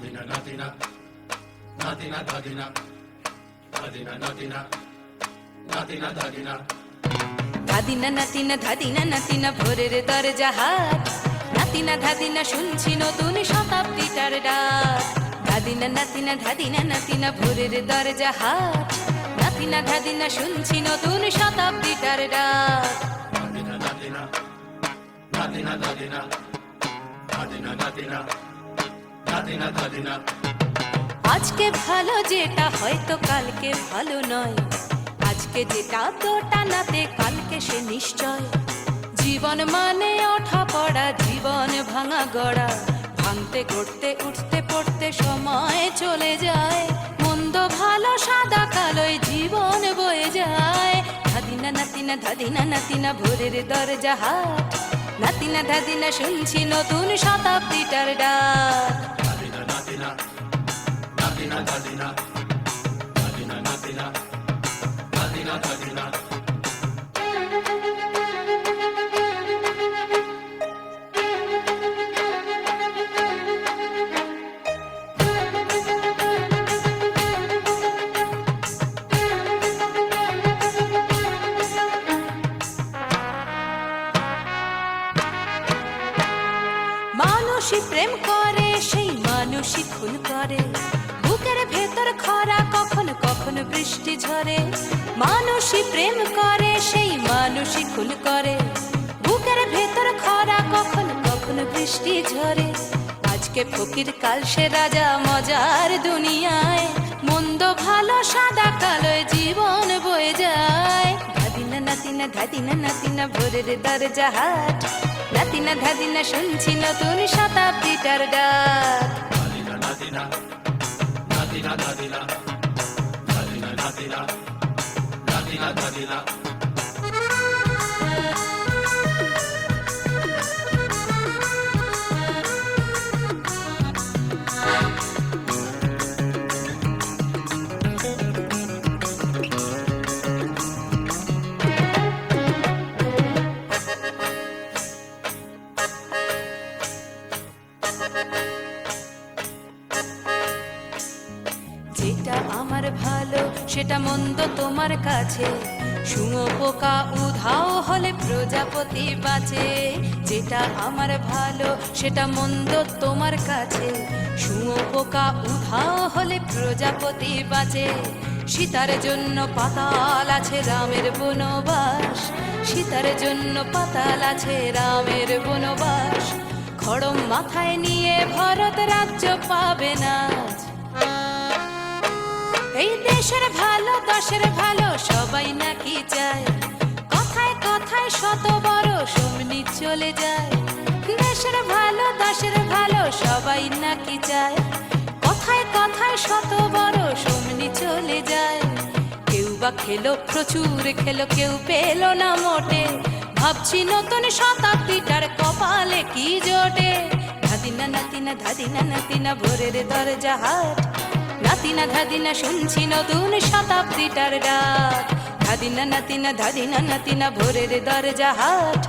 Nadina, Nadina, Nadina, Nadina, Nadina, Nadina, Nadina, Nadina. ধাদিনা নাতিনা ধাদিনা নাতিনা ভোরের দরজা হাট, নাতিনা ধাদিনা শুনছি নতুন শতাব্দীটার ডাক। ধাদিনা নাতিনা ধাদিনা নাতিনা ভোরের দরজা হাট, নাতিনা ধাদিনা শুনছি নতুন শতাব্দীটার ডাক। Nadina, Nadina, Nadina, Nadina, Nadina, Nadina, Nadina, Nadina. আজকে ভালো যেটা হয়তো কালকে ভালো নয়, আজকে যেটা তোটা নাতে কালকে সে নিশ্চয়। জীবন মানে ওঠা পড়া, জীবন ভাঙা গড়া, ভাঙতে গড়তে উঠতে পড়তে সময় চলে যায়। মন্দ ভালো সাদা কালোয় জীবন বয়ে যায়। ধাদিনা নাতিনা ধাদিনা নাতিনা ভোরের দরজা হাট, নাতিনা ধাদিনা শুনছি নতুন শতাব্দীটার ডাক। Nadina, Nadina, Nadina, Nadina, Nadina, Nadina, Nadina, Nadina. মানুষই প্রেম করে সেই মানুষই খুন করে, বুকের ভেতর খরা কখনো কখনো বৃষ্টি ঝরে। মানুষই প্রেম করে সেই মানুষই খুন করে, বুকের ভেতর খরা কখনো কখনো বৃষ্টি ঝরে। আজকে ফকির কাল সে রাজা মজার দুনিয়ায়, মন্দ ভালো সাদা কালোয় জীবন বয়ে যায়। ধাদিনা নাতিনা ধাদিনা নাতিনা ভোরের দরজা হাট, নাতিনা ধাদিনা শুনছি নতুন শতাব্দীটার ডাক। Nadina, Nadina, Nadina, Nadina, Nadina, Nadina, Nadina, Nadina. যেটা আমার ভালো সেটা মন্দ তোমার কাছে, শুঁয়োপোকা উধাও হলে প্রজাপতি বাঁচে। যেটা আমার ভালো সেটা মন্দ তোমার কাছে, শুঁয়োপোকা উধাও হলে প্রজাপতি বাঁচে। সীতার জন্য পাতাল আছে রামের বনবাস, সীতার জন্য পাতাল আছে রামের বনবাস। খড়ম মাথায় নিয়ে ভরত রাজ্য পাবে না। এই দেশের ভালো দশের ভালো সবাই নাকি চায়, কথায় কথায় শত বড় সমনি চলে যায়। দেশের ভালো দশের ভালো সবাই নাকি চায়, কথায় কথায় শত বড় সমনি চলে যায়। কেউ বা খেলো প্রচুর খেলো, কেউ পেল না মোটে, ভাবছি নতুন শতাব্দীটার কপালে কি জোটে। ধাদিনা নাতিনা ধাদিনা নাতিনা ভোরের দরজা হাট, নাতিনা ধাদিনা শুনছি নতুন শতাব্দীটার ডাক। ধাদিনা নাতিনা ধাদিনা নাতিনা ভোরের দরজা হাট,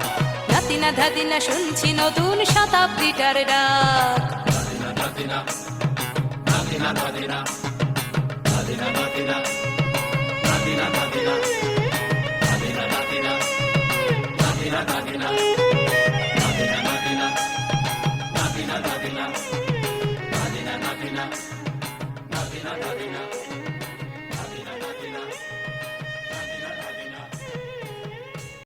নাতিনা ধাদিনা শুনছি নতুন শতাব্দীটার ডাক। Nadina, Nadina, Nadina, Nadina, Nadina, Nadina, Nadina, Nadina, Nadina, Nadina, Nadina, Nadina, Nadina, Nadina, Nadina, Nadina, Nadina, Nadina, Nadina, Nadina.